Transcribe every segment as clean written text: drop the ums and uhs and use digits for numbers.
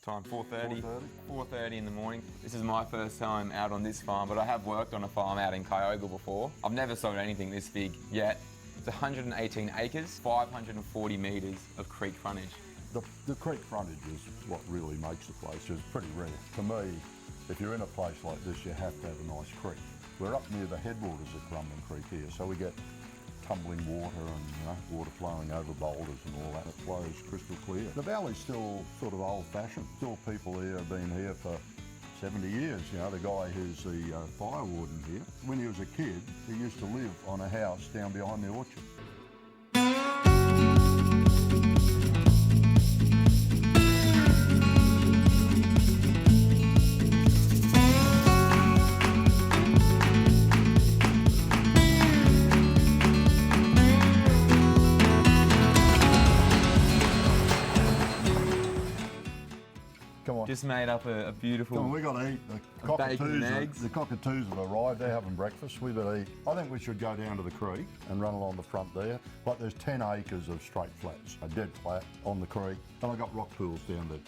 time? 4:30? 4:30 in the morning. This is my first time out on this farm, but I have worked on a farm out in Kyogle before. I've never sold anything this big yet. It's 118 acres, 540 metres of creek frontage. The creek frontage is what really makes the place. It's pretty rare. To me, if you're in a place like this, you have to have a nice creek. We're up near the headwaters of Currumbin Creek here, so we get tumbling water and water flowing over boulders and all that. It flows crystal clear. The valley's still sort of old-fashioned. Still people here have been here for 70 years. The guy who's the fire warden here, when he was a kid, he used to live on a house down behind the orchard. Just made up a beautiful... Come on, we got to eat. The cockatoos have arrived. They're having breakfast. We better eat. I think we should go down to the creek and run along the front there. Like there's 10 acres of straight flats, a dead flat on the creek, and I've got rock pools down there,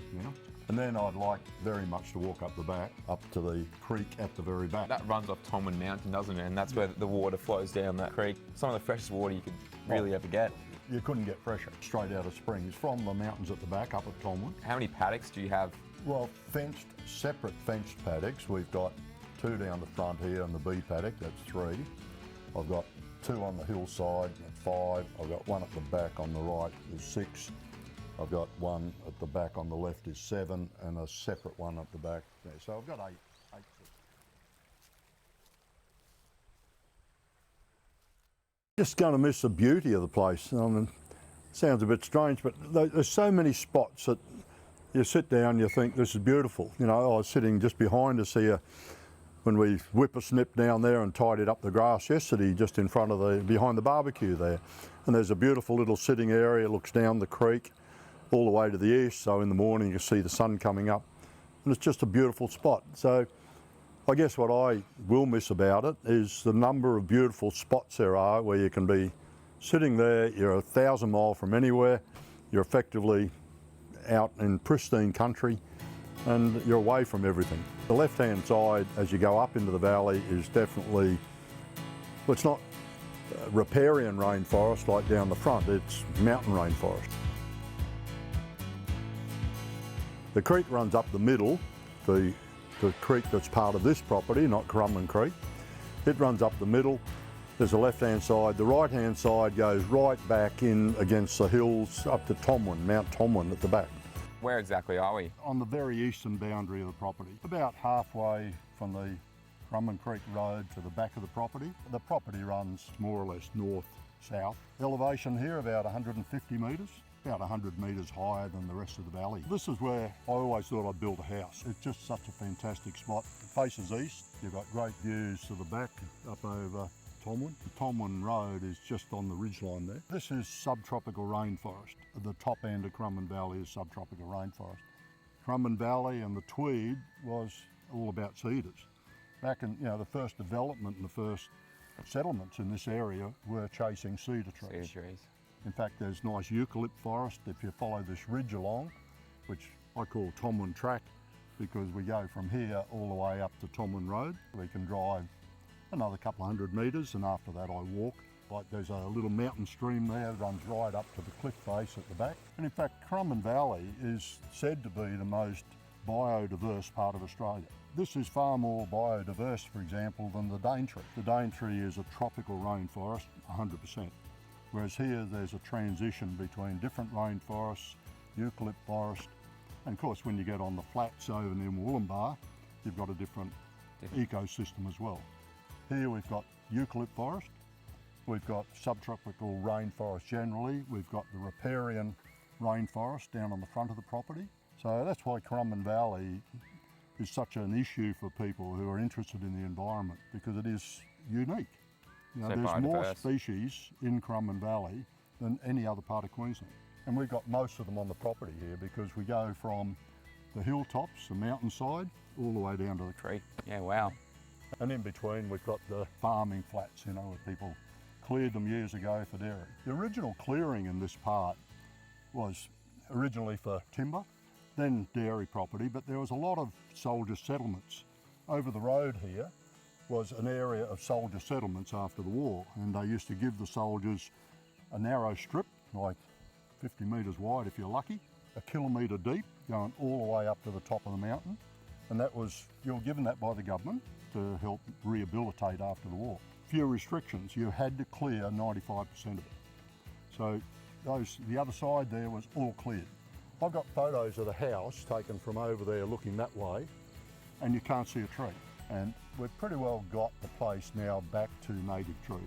And then I'd like very much to walk up the back, up to the creek at the very back. That runs off Tomwin Mountain, doesn't it? And that's where the water flows down that creek. Some of the freshest water you could really ever get. You couldn't get fresher, straight out of springs, from the mountains at the back, up at Tomwin. How many paddocks do you have? Well, separate fenced paddocks. We've got 2 down the front here and the B paddock, that's 3. I've got 2 on the hillside, that's 5. I've got 1 at the back on the right, is 6. I've got 1 at the back on the left is 7, and a separate one at the back there. So I've got 8. Just going to miss the beauty of the place. I mean, sounds a bit strange, but there's so many spots that you sit down, you think this is beautiful. I was sitting just behind us here when we whippersnipped down there and tidied up the grass yesterday, just in front of behind the barbecue there. And there's a beautiful little sitting area, looks down the creek all the way to the east, so in the morning you see the sun coming up. And it's just a beautiful spot. So I guess what I will miss about it is the number of beautiful spots there are where you can be sitting there, you're 1,000 miles from anywhere, you're effectively out in pristine country and you're away from everything. The left-hand side as you go up into the valley is definitely, well, it's not riparian rainforest like down the front, it's mountain rainforest. The creek runs up the middle, the creek that's part of this property, not Currumbin Creek. It runs up the middle. There's a left-hand side. The right-hand side goes right back in against the hills up to Tomwin, Mount Tomwin at the back. Where exactly are we? On the very eastern boundary of the property, about halfway from the Currumbin Creek Road to the back of the property. The property runs more or less north-south. Elevation here about 150 metres, about 100 metres higher than the rest of the valley. This is where I always thought I'd build a house. It's just such a fantastic spot. It faces east. You've got great views to the back up over Tomwin. The Tomwin Road is just on the ridgeline there. This is subtropical rainforest. The top end of Currumbin Valley is subtropical rainforest. Currumbin Valley and the Tweed was all about cedars. Back in the first development and the first settlements in this area were chasing cedar trees. Cedar trees. In fact, there's nice eucalypt forest if you follow this ridge along, which I call Tomwin Track, because we go from here all the way up to Tomwin Road. We can drive another couple of 100 metres, and after that I walk. Like there's a little mountain stream there that runs right up to the cliff face at the back. And in fact, Currumbin Valley is said to be the most biodiverse part of Australia. This is far more biodiverse, for example, than the Daintree. The Daintree is a tropical rainforest, 100%. Whereas here there's a transition between different rainforests, eucalypt forest, and of course when you get on the flats over near Wollumbar, you've got a different ecosystem as well. Here we've got eucalypt forest, we've got subtropical rainforest generally, we've got the riparian rainforest down on the front of the property. So that's why Currumbin Valley is such an issue for people who are interested in the environment, because it is unique. There's more species in Currumbin Valley than any other part of Queensland. And we've got most of them on the property here because we go from the hilltops, the mountainside, all the way down to the creek. Yeah, wow. And in between we've got the farming flats, where people cleared them years ago for dairy. The original clearing in this part was originally for timber, then dairy property, but there was a lot of soldier settlements. Over the road here was an area of soldier settlements after the war, and they used to give the soldiers a narrow strip, like 50 metres wide if you're lucky, 1 kilometre deep, going all the way up to the top of the mountain. And that was, you were given that by the government to help rehabilitate after the war. Few restrictions, you had to clear 95% of it. So the other side there was all cleared. I've got photos of the house taken from over there looking that way, and you can't see a tree. And we've pretty well got the place now back to native trees.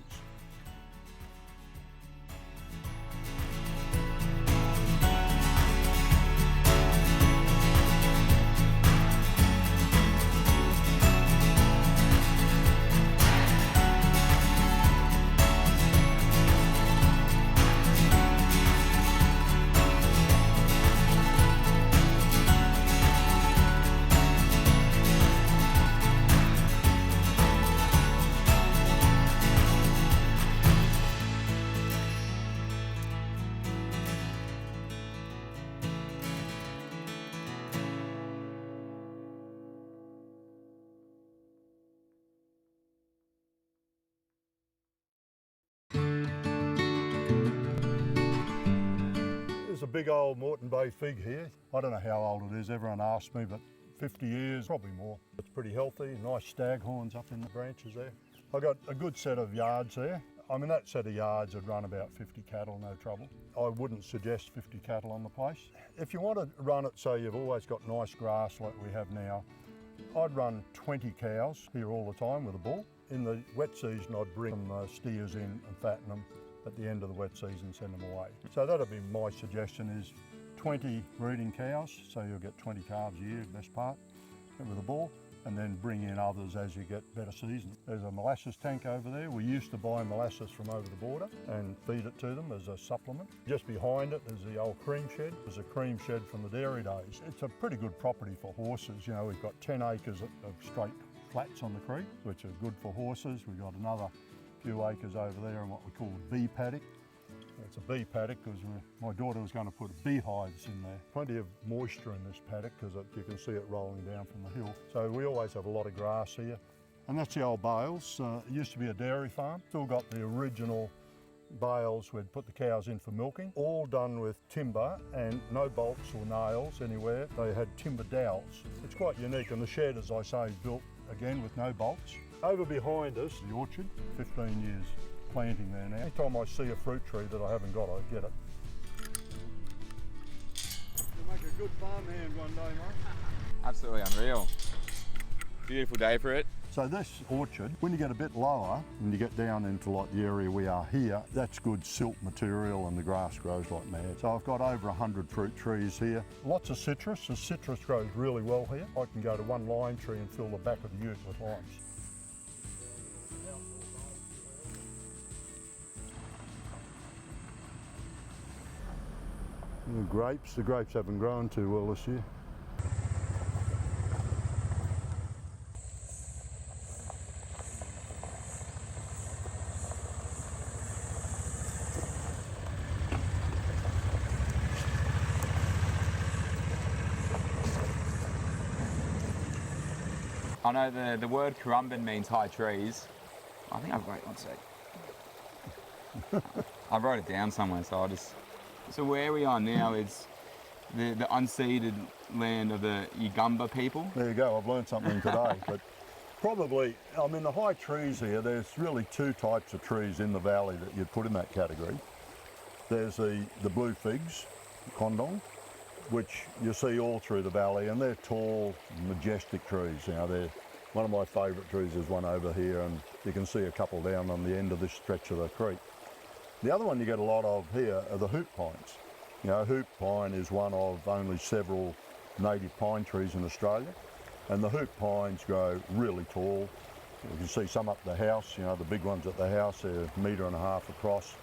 There's a big old Moreton Bay fig here. I don't know how old it is, everyone asks me, but 50 years, probably more. It's pretty healthy, nice staghorns up in the branches there. I've got a good set of yards there. I mean, that set of yards would run about 50 cattle, no trouble. I wouldn't suggest 50 cattle on the place. If you want to run it so you've always got nice grass like we have now, I'd run 20 cows here all the time with a bull. In the wet season, I'd bring them steers in and fatten them. At the end of the wet season, send them away. So that'd be my suggestion, is 20 breeding cows, so you'll get 20 calves a year, best part, with a bull, and then bring in others as you get better season. There's a molasses tank over there. We used to buy molasses from over the border and feed it to them as a supplement. Just behind it is the old cream shed. There's a cream shed from the dairy days. It's a pretty good property for horses. You know, we've got 10 acres of straight flats on the creek, which are good for horses. We've got another few acres over there in what we call a bee paddock. It's a bee paddock because my daughter was going to put beehives in there. Plenty of moisture in this paddock because you can see it rolling down from the hill. So we always have a lot of grass here. And that's the old bales. It used to be a dairy farm. Still got the original bales we'd put the cows in for milking. All done with timber and no bolts or nails anywhere. They had timber dowels. It's quite unique, and the shed, as I say, is built again with no bolts. Over behind us, the orchard, 15 years planting there now. Anytime I see a fruit tree that I haven't got, I get it. You'll make a good farmhand one day, mate. Absolutely unreal. Beautiful day for it. So this orchard, when you get a bit lower and you get down into like the area we are here, that's good silt material and the grass grows like mad. So I've got over 100 fruit trees here. Lots of citrus. The citrus grows really well here. I can go to one lime tree and fill the back of the ute with limes. The grapes haven't grown too well this year. I know the word Currumbin means high trees. I think wait one sec. I wrote it down somewhere, so I'll just... So where we are now is the unceded land of the Yugamba people. There you go, I've learned something today. But probably, I mean, the high trees here, there's really two types of trees in the valley that you'd put in that category. There's the blue figs, condong, which you see all through the valley, and they're tall, majestic trees. You know, they're one of my favourite trees is one over here, and you can see a couple down on the end of this stretch of the creek. The other one you get a lot of here are the hoop pines. You know, hoop pine is one of only several native pine trees in Australia, and the hoop pines grow really tall. You can see some up the house, you know, the big ones at the house, they're 1.5 metres across,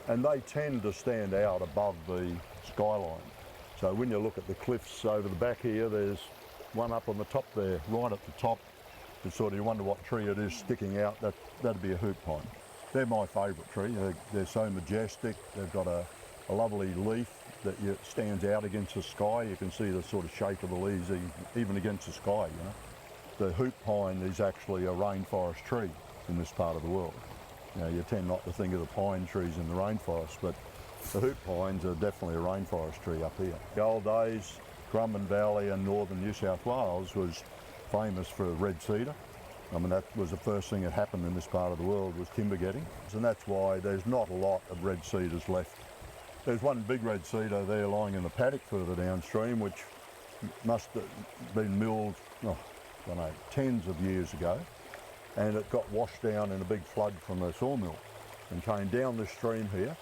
and they tend to stand out above the skyline. So when you look at the cliffs over the back here, there's one up on the top there, right at the top. It's sort of, you wonder what tree it is sticking out, that'd be a hoop pine. They're my favourite tree. They're so majestic. They've got a lovely leaf that stands out against the sky. You can see the sort of shape of the leaves even against the sky, you know. The hoop pine is actually a rainforest tree in this part of the world. You know, you tend not to think of the pine trees in the rainforest, but the hoop pines are definitely a rainforest tree up here. The old days, Currumbin Valley and northern New South Wales was famous for red cedar. I mean, that was the first thing that happened in this part of the world, was timber getting. And that's why there's not a lot of red cedars left. There's one big red cedar there lying in the paddock further downstream, which must have been milled, oh, I don't know, tens of years ago. And it got washed down in a big flood from the sawmill and came down the stream here.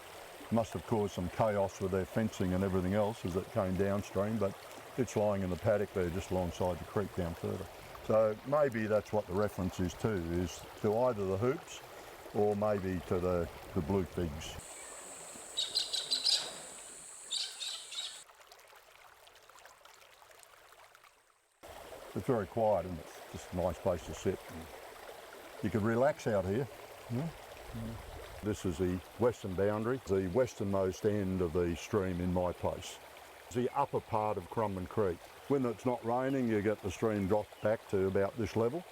Must have caused some chaos with their fencing and everything else as it came downstream, but it's lying in the paddock there just alongside the creek down further. So maybe that's what the reference is to either the hoops or maybe to the blue figs. It's very quiet, and it's just a nice place to sit. You could relax out here. Yeah. This is the western boundary, the westernmost end of the stream in my place. It's the upper part of Currumbin Creek. When it's not raining, you get the stream dropped back to about this level.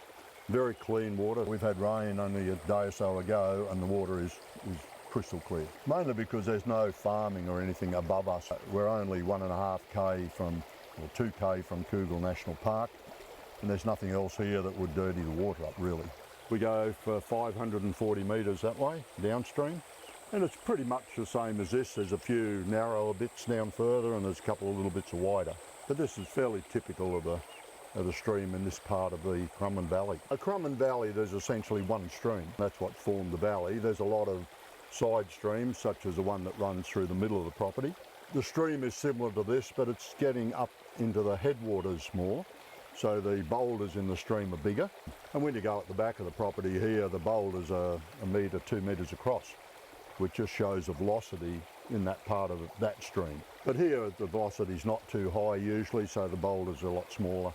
Very clean water. We've had rain only a day or so ago, and the water is crystal clear. Mainly because there's no farming or anything above us. We're only 1.5 km from, or 2 km from Cougal National Park, and there's nothing else here that would dirty the water up, really. We go for 540 metres that way, downstream, and it's pretty much the same as this. There's a few narrower bits down further, and there's a couple of little bits wider. But this is fairly typical of the stream in this part of the Currumbin Valley. A Currumbin Valley, there's essentially one stream. That's what formed the valley. There's a lot of side streams, such as the one that runs through the middle of the property. The stream is similar to this, but it's getting up into the headwaters more. So the boulders in the stream are bigger. And when you go at the back of the property here, the boulders are 1 metre, 2 metres across, which just shows the velocity in that part of that stream. But here the velocity is not too high usually, so the boulders are a lot smaller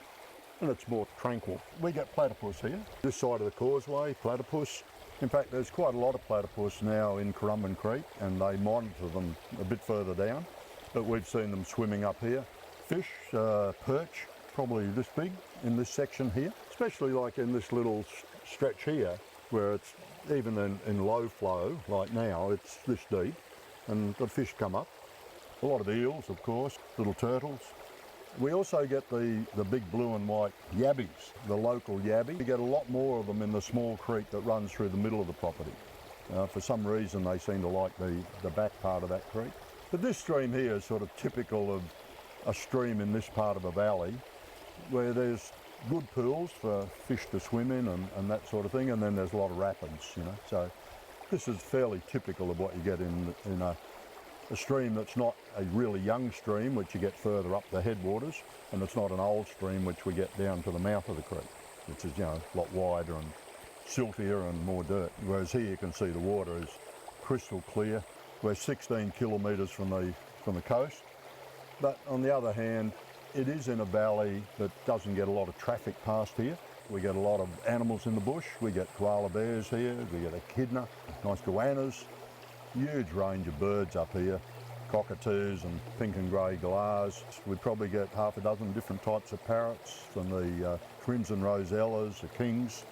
and it's more tranquil. We get platypus here. This side of the causeway, platypus. In fact, there's quite a lot of platypus now in Currumbin Creek, and they monitor them a bit further down, but we've seen them swimming up here. Fish, perch, probably this big in this section here, especially like in this little stretch here, where it's even in low flow, like now, it's this deep, and the fish come up. A lot of eels, of course, little turtles. We also get the big blue and white yabbies, the local yabby. We get a lot more of them in the small creek that runs through the middle of the property. For some reason, they seem to like the back part of that creek. But this stream here is sort of typical of a stream in this part of a valley, where there's good pools for fish to swim in and that sort of thing, and then there's a lot of rapids, you know. So this is fairly typical of what you get in a stream that's not a really young stream, which you get further up the headwaters, and it's not an old stream, which we get down to the mouth of the creek, which is, you know, a lot wider and siltier and more dirt. Whereas here you can see the water is crystal clear. We're 16 kilometres from the coast, but on the other hand, it is in a valley that doesn't get a lot of traffic past here. We get a lot of animals in the bush. We get koala bears here, we get echidna, nice goannas, huge range of birds up here, cockatoos and pink and grey galahs. We probably get half a dozen different types of parrots, from the crimson rosellas, the kings,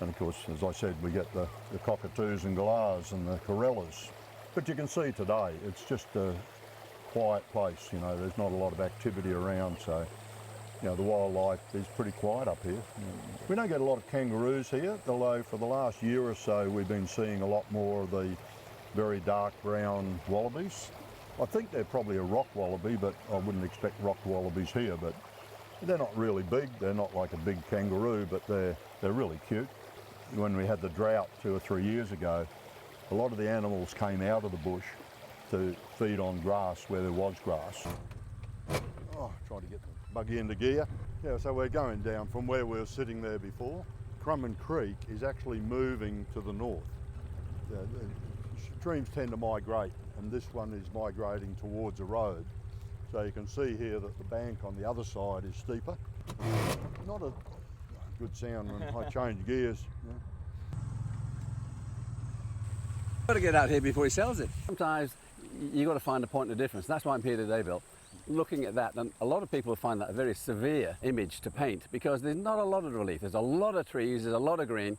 and of course, as I said, we get the cockatoos and galahs and the corellas. But you can see today, it's just a quiet place, you know, there's not a lot of activity around, so, you know, the wildlife is pretty quiet up here. We don't get a lot of kangaroos here, although for the last year or so we've been seeing a lot more of the very dark brown wallabies. I think they're probably a rock wallaby, but I wouldn't expect rock wallabies here, but they're not really big. They're not like a big kangaroo, but they're really cute. When we had the drought 2 or 3 years ago, a lot of the animals came out of the bush to feed on grass where there was grass. Oh, trying to get the buggy into gear. Yeah, so we're going down from where we were sitting there before. Currumbin Creek is actually moving to the north. The streams tend to migrate, and this one is migrating towards a road. So you can see here that the bank on the other side is steeper. Not a good sound when I change gears. Yeah. Got to get out here before he sells it. Sometimes you've got to find a point of difference. That's why I'm here today, Bill. Looking at that, and a lot of people find that a very severe image to paint because there's not a lot of relief. There's a lot of trees, there's a lot of green.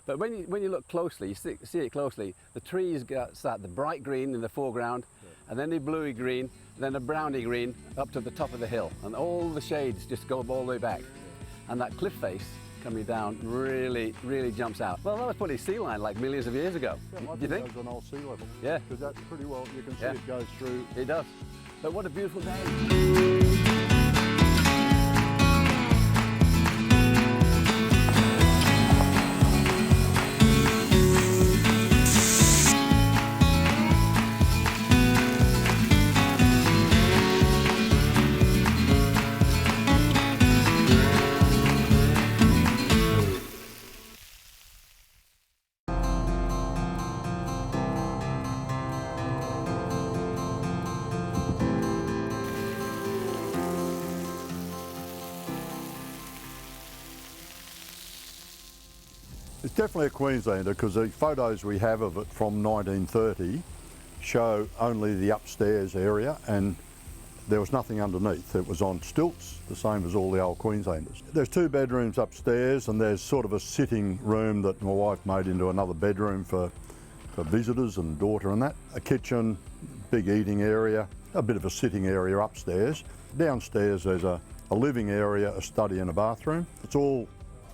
But when you look closely, you see it closely, the trees start the bright green in the foreground, and then the bluey green, and then the browny green up to the top of the hill. And all the shades just go all the way back. And that cliff face coming down really, really jumps out. Well, that was probably sea line like millions of years ago. Yeah, Do you think? That was an old sea level. Yeah. Because that's pretty well, you can see Yeah. it goes through. It does. But what a beautiful day. It's definitely a Queenslander because the photos we have of it from 1930 show only the upstairs area and there was nothing underneath. It was on stilts, the same as all the old Queenslanders. There's 2 bedrooms upstairs and there's sort of a sitting room that my wife made into another bedroom for visitors and daughter and that. A kitchen, big eating area, a bit of a sitting area upstairs. Downstairs there's a living area, a study and a bathroom. It's all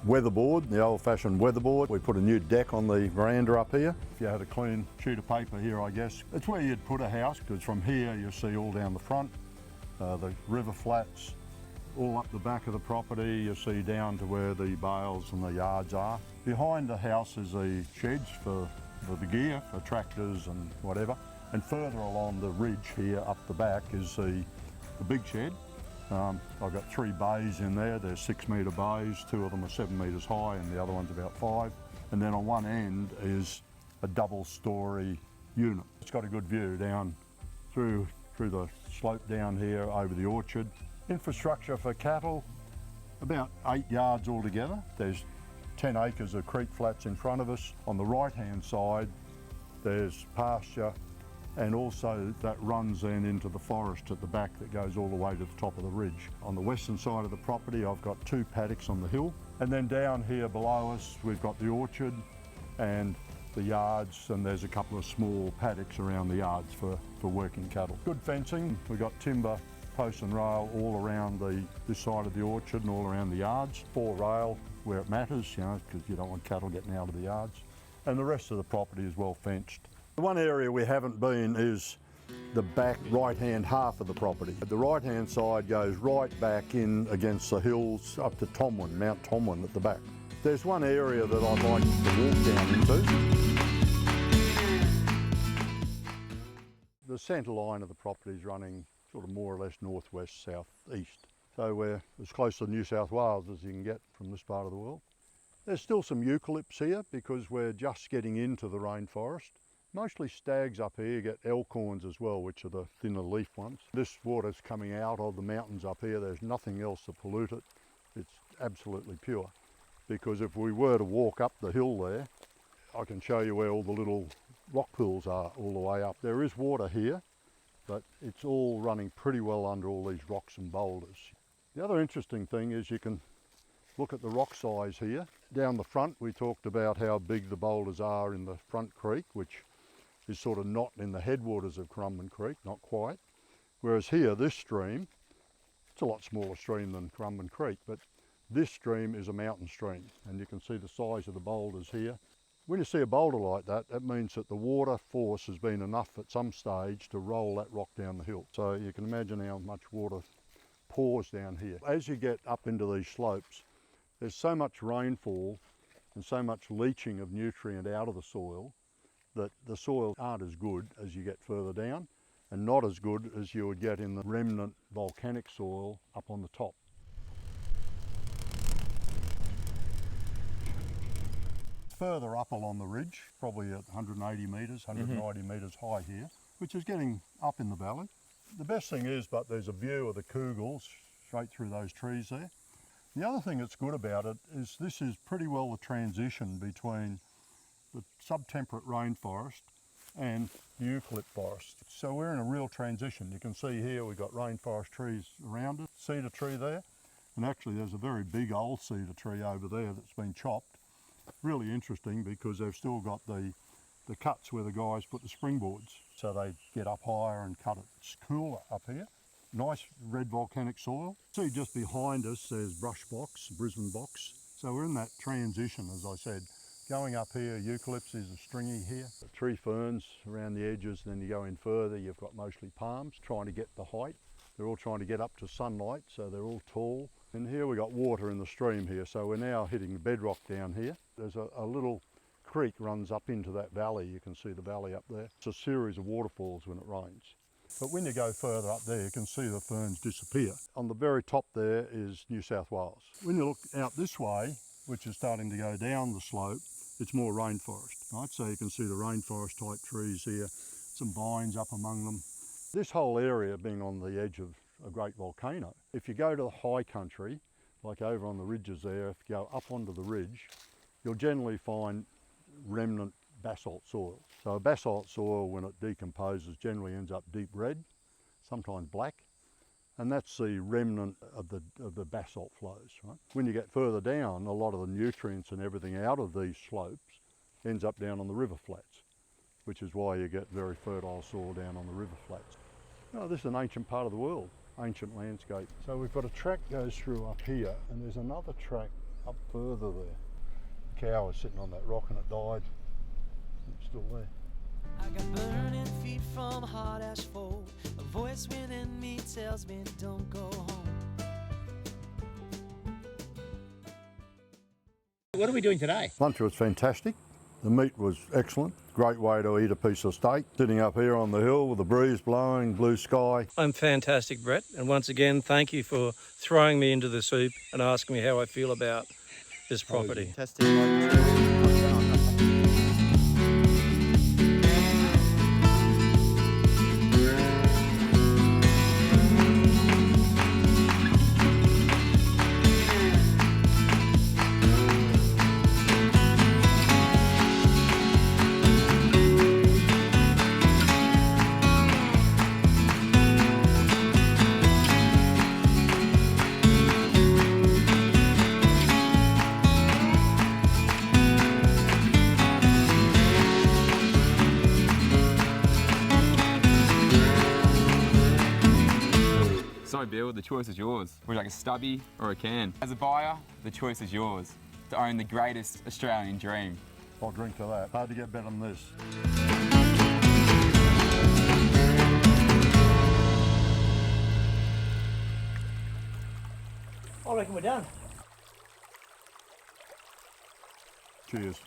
weatherboard, the old-fashioned weatherboard. We put a new deck on the veranda up here. If you had a clean sheet of paper here, I guess, it's where you'd put a house because from here you see all down the front, the river flats, all up the back of the property. You see down to where the bales and the yards are. Behind the house is the sheds for the gear, for tractors and whatever. And further along the ridge here up the back is the big shed. I've got 3 bays in there. They're 6-metre bays. 2 of them are 7 metres high and the other one's about 5. And then on one end is a double-storey unit. It's got a good view down through the slope down here over the orchard. Infrastructure for cattle, about 8 yards altogether. There's 10 acres of creek flats in front of us. On the right-hand side, there's pasture, and also that runs then into the forest at the back that goes all the way to the top of the ridge. On the western side of the property, I've got 2 paddocks on the hill. And then down here below us, we've got the orchard and the yards, and there's a couple of small paddocks around the yards for working cattle. Good fencing. We've got timber, post and rail all around this side of the orchard and all around the yards. 4 rail where it matters, you know, because you don't want cattle getting out of the yards. And the rest of the property is well fenced. The one area we haven't been is the back right-hand half of the property. The right-hand side goes right back in against the hills up to Tomwin, Mount Tomwin at the back. There's one area that I'd like to walk down into. The centre line of the property is running sort of more or less northwest, southeast. So we're as close to New South Wales as you can get from this part of the world. There's still some eucalypts here because we're just getting into the rainforest. Mostly stags up here. You get elkhorns as well, which are the thinner leaf ones. This water's coming out of the mountains up here. There's nothing else to pollute it. It's absolutely pure. Because if we were to walk up the hill there, I can show you where all the little rock pools are all the way up. There is water here, but it's all running pretty well under all these rocks and boulders. The other interesting thing is you can look at the rock size here. Down the front, we talked about how big the boulders are in the front creek, which is sort of not in the headwaters of Currumbin Creek, not quite. Whereas here, this stream, it's a lot smaller stream than Currumbin Creek, but this stream is a mountain stream, and you can see the size of the boulders here. When you see a boulder like that, that means that the water force has been enough at some stage to roll that rock down the hill. So you can imagine how much water pours down here. As you get up into these slopes, there's so much rainfall and so much leaching of nutrient out of the soil that the soil aren't as good as you get further down and not as good as you would get in the remnant volcanic soil up on the top. Further up along the ridge, probably at 180 metres, 190 metres high here, which is getting up in the valley. The best thing is, but there's a view of the Kugels straight through those trees there. The other thing that's good about it is this is pretty well the transition between the subtemperate rainforest and eucalypt forest. So we're in a real transition. You can see here we've got rainforest trees around it, cedar tree there, and actually there's a very big old cedar tree over there that's been chopped. Really interesting because they've still got the cuts where the guys put the springboards, so they get up higher and cut it. It's cooler up here. Nice red volcanic soil. See just behind us there's brush box, Brisbane box. So we're in that transition, as I said. Going up here, eucalypts is a stringy here. Tree ferns around the edges, and then you go in further, you've got mostly palms trying to get the height. They're all trying to get up to sunlight, so they're all tall. And here we got water in the stream here, so we're now hitting the bedrock down here. There's a little creek runs up into that valley. You can see the valley up there. It's a series of waterfalls when it rains. But when you go further up there, you can see the ferns disappear. On the very top there is New South Wales. When you look out this way, which is starting to go down the slope, it's more rainforest, right? So you can see the rainforest type trees here, some vines up among them. This whole area being on the edge of a great volcano. If you go to the high country, like over on the ridges there, if you go up onto the ridge, you'll generally find remnant basalt soil. So a basalt soil, when it decomposes, generally ends up deep red, sometimes black, and that's the remnant of the basalt flows, right? When you get further down, a lot of the nutrients and everything out of these slopes ends up down on the river flats, which is why you get very fertile soil down on the river flats. Oh, this is an ancient part of the world, ancient landscape. So we've got a track goes through up here, and there's another track up further there. The cow was sitting on that rock and it died. It's still there. I got burning feet from hard asphalt. A voice within me tells me don't go home. What are we doing today? Lunch was fantastic. The meat was excellent. Great way to eat a piece of steak. Sitting up here on the hill with the breeze blowing, blue sky. I'm fantastic, Brett. And once again, thank you for throwing me into the soup and asking me how I feel about this property. So Bill, the choice is yours. Would you like a stubby or a can? As a buyer, the choice is yours. To own the greatest Australian dream. I'll drink to that. Hard to get better than this. I reckon we're done. Cheers.